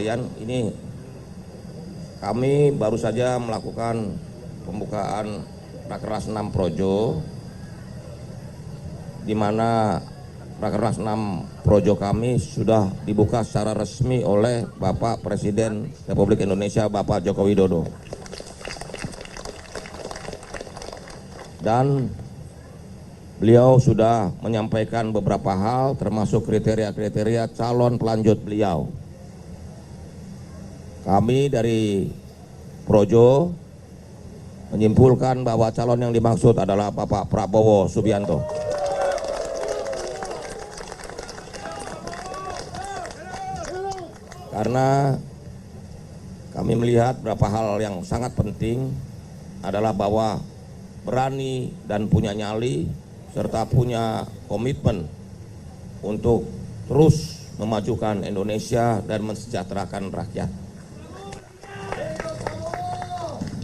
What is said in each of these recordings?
sekalian, ini kami baru saja melakukan pembukaan Rakernas 6 Projo, di mana Rakernas 6 Projo kami sudah dibuka secara resmi oleh Bapak Presiden Republik Indonesia, Bapak Joko Widodo. Dan beliau sudah menyampaikan beberapa hal, termasuk kriteria-kriteria calon pelanjut beliau. Kami dari Projo menyimpulkan bahwa calon yang dimaksud adalah Bapak Prabowo Subianto. Karena kami melihat beberapa hal yang sangat penting adalah bahwa berani dan punya nyali serta punya komitmen untuk terus memajukan Indonesia dan mensejahterakan rakyat.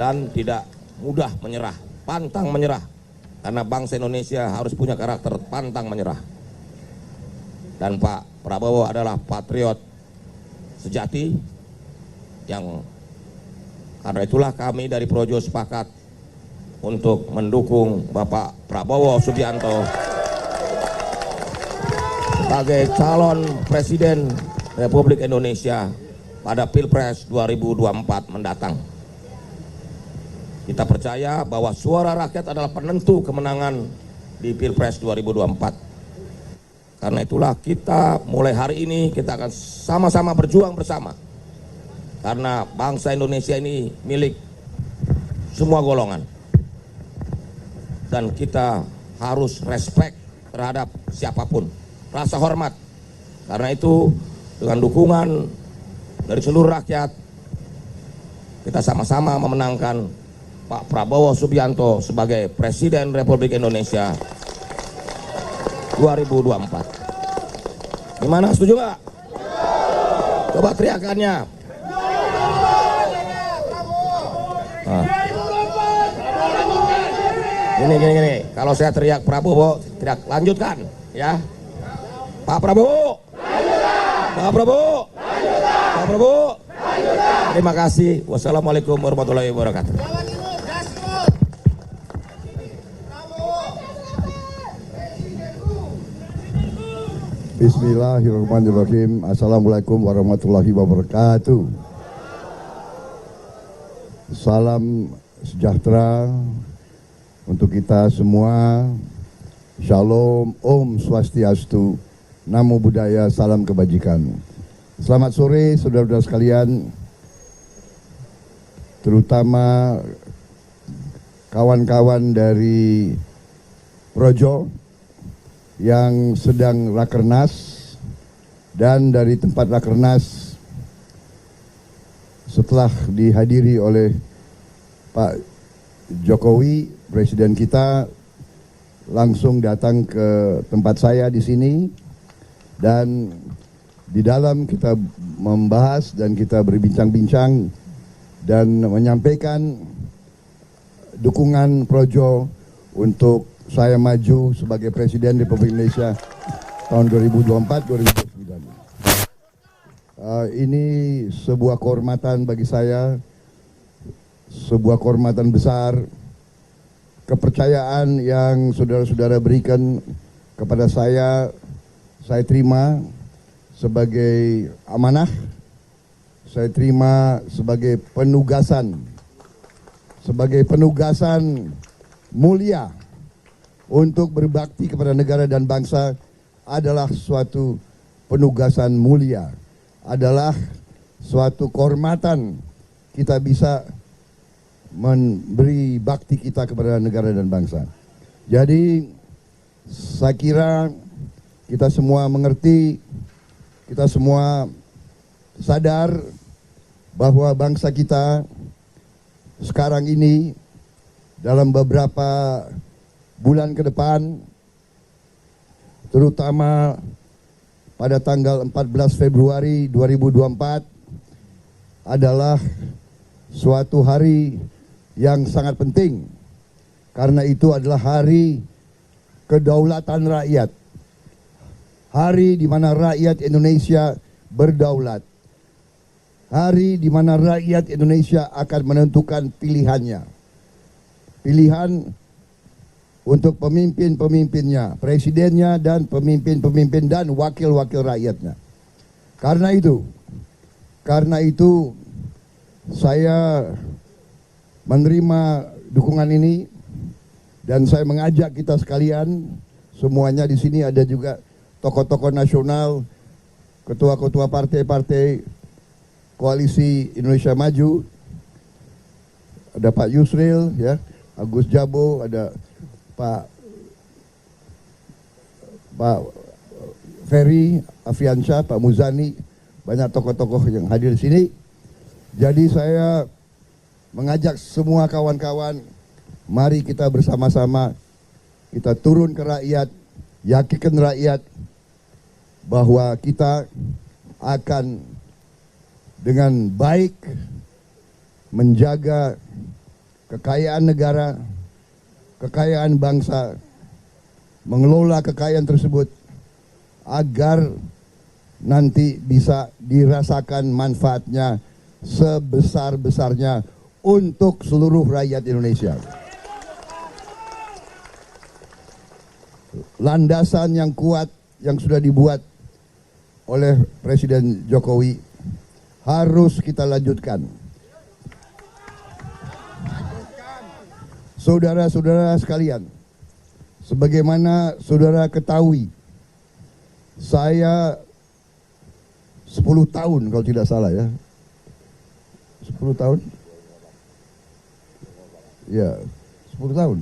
Dan tidak mudah menyerah, pantang menyerah, karena bangsa Indonesia harus punya karakter pantang menyerah. Dan Pak Prabowo adalah patriot sejati, yang karena itulah kami dari Projo sepakat untuk mendukung Bapak Prabowo Subianto sebagai calon Presiden Republik Indonesia pada Pilpres 2024 mendatang. Kita percaya bahwa suara rakyat adalah penentu kemenangan di Pilpres 2024. Karena itulah kita mulai hari ini kita akan sama-sama berjuang bersama. Karena bangsa Indonesia ini milik semua golongan. Dan kita harus respect terhadap siapapun, rasa hormat. Karena itu dengan dukungan dari seluruh rakyat, kita sama-sama memenangkan Pak Prabowo Subianto sebagai Presiden Republik Indonesia 2024. Gimana, setuju nggak? Coba teriakannya. Nah. Gini. Kalau saya teriak Prabowo, teriak lanjutkan, ya. Pak Prabowo. Lanjutkan. Pak Prabowo. Lanjutkan. Pak Prabowo. Lanjutkan. Terima kasih. Wassalamualaikum warahmatullahi wabarakatuh. Bismillahirrahmanirrahim. Assalamualaikum warahmatullahi wabarakatuh. Salam sejahtera untuk kita semua. Shalom, Om Swastiastu, Namo Buddhaya, salam kebajikan. Selamat sore saudara-saudara sekalian, terutama kawan-kawan dari Projo yang sedang Rakernas, dan dari tempat Rakernas setelah dihadiri oleh Pak Jokowi, Presiden kita, langsung datang ke tempat saya di sini, dan di dalam kita membahas dan kita berbincang-bincang dan menyampaikan dukungan Projo untuk saya maju sebagai Presiden Republik Indonesia tahun 2024-2029. Ini sebuah kehormatan bagi saya, sebuah kehormatan besar, kepercayaan yang saudara-saudara berikan kepada saya terima sebagai amanah, saya terima sebagai penugasan mulia untuk berbakti kepada negara dan bangsa. Adalah suatu penugasan mulia, adalah suatu kehormatan kita bisa memberi bakti kita kepada negara dan bangsa. Jadi saya kira kita semua mengerti, kita semua sadar bahwa bangsa kita sekarang ini dalam beberapa bulan ke depan, terutama pada tanggal 14 Februari 2024 adalah suatu hari yang sangat penting, karena itu adalah hari kedaulatan rakyat, hari di mana rakyat Indonesia berdaulat, hari di mana rakyat Indonesia akan menentukan pilihannya. Pilihan untuk pemimpin-pemimpinnya, presidennya dan pemimpin-pemimpin dan wakil-wakil rakyatnya. Karena itu saya menerima dukungan ini dan saya mengajak kita sekalian, semuanya di sini ada juga tokoh-tokoh nasional, ketua-ketua partai-partai Koalisi Indonesia Maju, ada Pak Yusril, ya, Agus Jabo, ada Pak Ferry Afiansyah, Pak Muzani, banyak tokoh-tokoh yang hadir di sini. Jadi saya mengajak semua kawan-kawan, mari kita bersama-sama, kita turun ke rakyat, yakinkan rakyat bahwa kita akan dengan baik menjaga kekayaan negara, kekayaan bangsa, mengelola kekayaan tersebut agar nanti bisa dirasakan manfaatnya sebesar-besarnya untuk seluruh rakyat Indonesia. Landasan yang kuat yang sudah dibuat oleh Presiden Jokowi harus kita lanjutkan. Saudara-saudara sekalian, sebagaimana saudara ketahui, saya 10 tahun kalau tidak salah ya. 10 tahun? Ya, 10 tahun.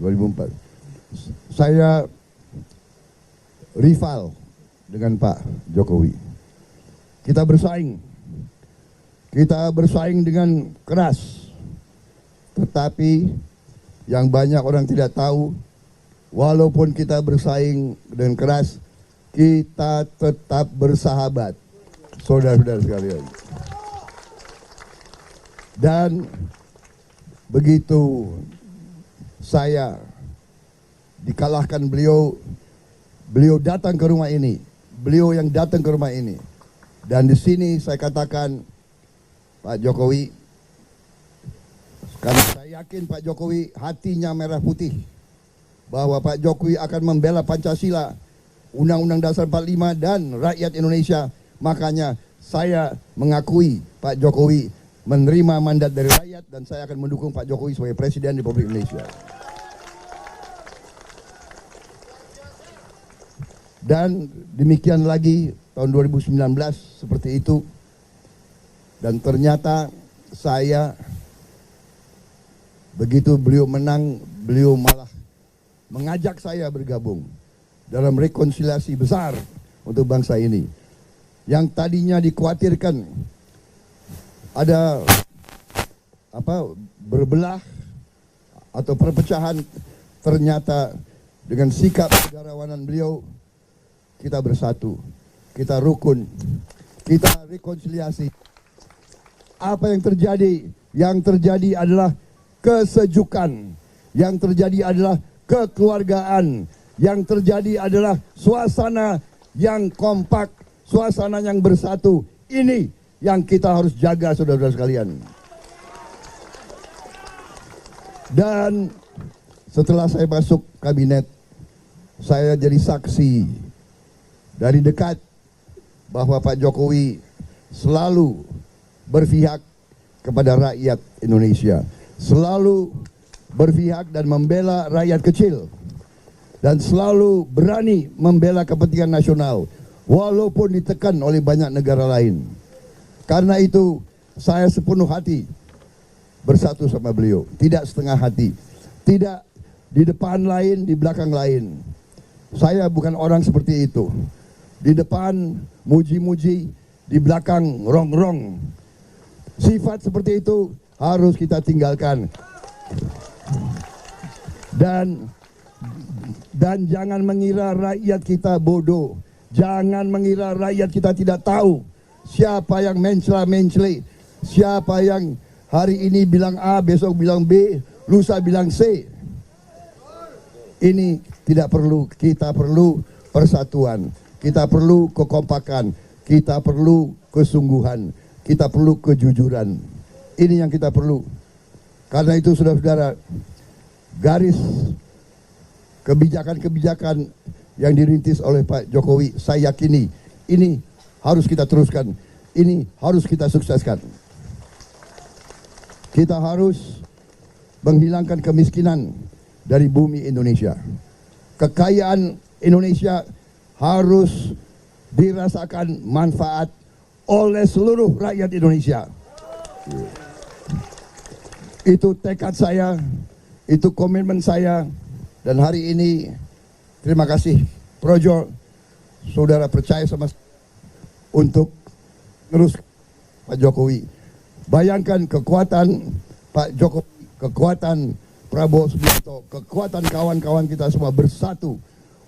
2004. Saya rival dengan Pak Jokowi. Kita bersaing. Kita bersaing dengan keras. Tetapi yang banyak orang tidak tahu, walaupun kita bersaing dengan keras, kita tetap bersahabat, saudara-saudara sekalian. Dan begitu saya dikalahkan beliau datang ke rumah ini, beliau yang datang ke rumah ini. Dan di sini saya katakan, Pak Jokowi, karena saya yakin Pak Jokowi hatinya merah putih, bahwa Pak Jokowi akan membela Pancasila, Undang-Undang Dasar 45 dan rakyat Indonesia. Makanya saya mengakui Pak Jokowi menerima mandat dari rakyat dan saya akan mendukung Pak Jokowi sebagai Presiden Republik Indonesia. Dan demikian lagi tahun 2019 seperti itu. Dan ternyata saya, begitu beliau menang, beliau malah mengajak saya bergabung dalam rekonsiliasi besar untuk bangsa ini. Yang tadinya dikhawatirkan ada berbelah atau perpecahan, ternyata dengan sikap negarawanan beliau kita bersatu, kita rukun, kita rekonsiliasi. Apa yang terjadi? Yang terjadi adalah kesejukan, yang terjadi adalah kekeluargaan, yang terjadi adalah suasana yang kompak, suasana yang bersatu. Ini yang kita harus jaga, saudara-saudara sekalian. Dan setelah saya masuk kabinet, saya jadi saksi dari dekat bahwa Pak Jokowi selalu berpihak kepada rakyat Indonesia, selalu berpihak dan membela rakyat kecil, dan selalu berani membela kepentingan nasional walaupun ditekan oleh banyak negara lain. Karena itu saya sepenuh hati bersatu sama beliau, tidak setengah hati, tidak di depan lain, di belakang lain. Saya bukan orang seperti itu. Di depan muji-muji, di belakang rong-rong. Sifat seperti itu harus kita tinggalkan. Dan jangan mengira rakyat kita bodoh. Jangan mengira rakyat kita tidak tahu siapa yang mencela-mencela, siapa yang hari ini bilang A, besok bilang B, lusa bilang C. Ini tidak perlu. Kita perlu persatuan, kita perlu kekompakan, kita perlu kesungguhan, kita perlu kejujuran. Ini yang kita perlu. Karena itu saudara-saudara, garis kebijakan-kebijakan yang dirintis oleh Pak Jokowi, saya yakini ini harus kita teruskan, ini harus kita sukseskan. Kita harus menghilangkan kemiskinan dari bumi Indonesia. Kekayaan Indonesia harus dirasakan manfaat oleh seluruh rakyat Indonesia. Itu tekad saya, itu komitmen saya, dan hari ini terima kasih Projo, saudara percaya sama untuk terus Pak Jokowi. Bayangkan kekuatan Pak Jokowi, kekuatan Prabowo Subianto, kekuatan kawan-kawan kita semua bersatu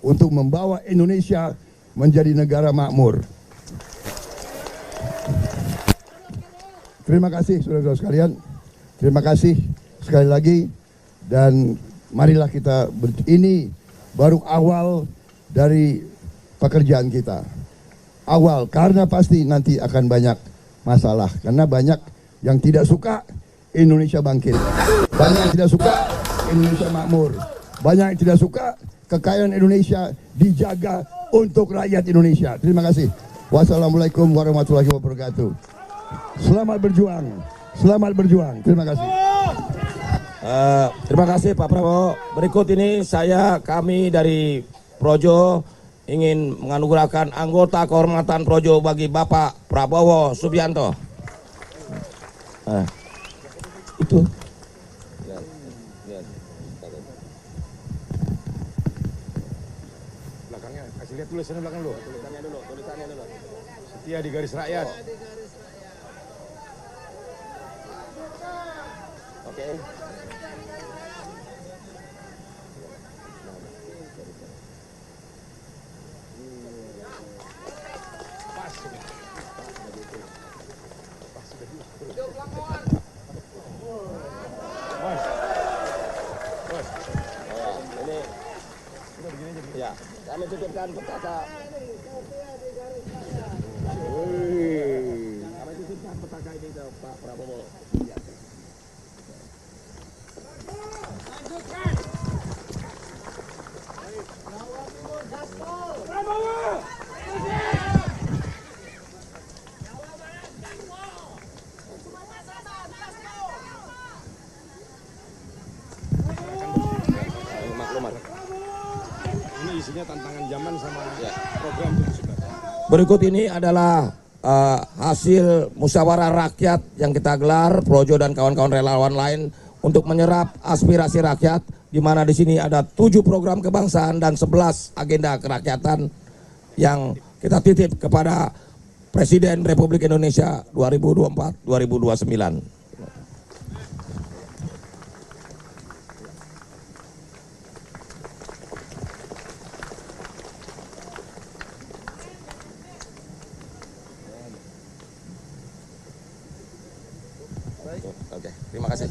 untuk membawa Indonesia menjadi negara makmur. Terima kasih saudara-saudara sekalian. Terima kasih sekali lagi, dan marilah kita ini baru awal dari pekerjaan kita. Awal, karena pasti nanti akan banyak masalah, karena banyak yang tidak suka Indonesia bangkit, banyak yang tidak suka Indonesia makmur, banyak yang tidak suka kekayaan Indonesia dijaga untuk rakyat Indonesia. Terima kasih. Wassalamualaikum warahmatullahi wabarakatuh. Selamat berjuang, selamat berjuang. Terima kasih. Terima kasih Pak Prabowo. Berikut ini kami dari Projo ingin menganugerahkan anggota kehormatan Projo bagi Bapak Prabowo Subianto. Itu. Belakangnya, kasih lihat tulisannya belakang dulu. Tulisannya dulu. Setia di garis rakyat. Oke. Ya, kami titipkan petaka. Kami titipkan petaka ini ke Pak Prabowo. Ini isinya tantangan zaman sama program itu. Berikut ini adalah hasil musyawarah rakyat yang kita gelar, Projo dan kawan-kawan relawan lain untuk menyerap aspirasi rakyat, di mana di sini ada 7 program kebangsaan dan 11 agenda kerakyatan yang kita titip kepada Presiden Republik Indonesia 2024-2029. Oke, terima kasih.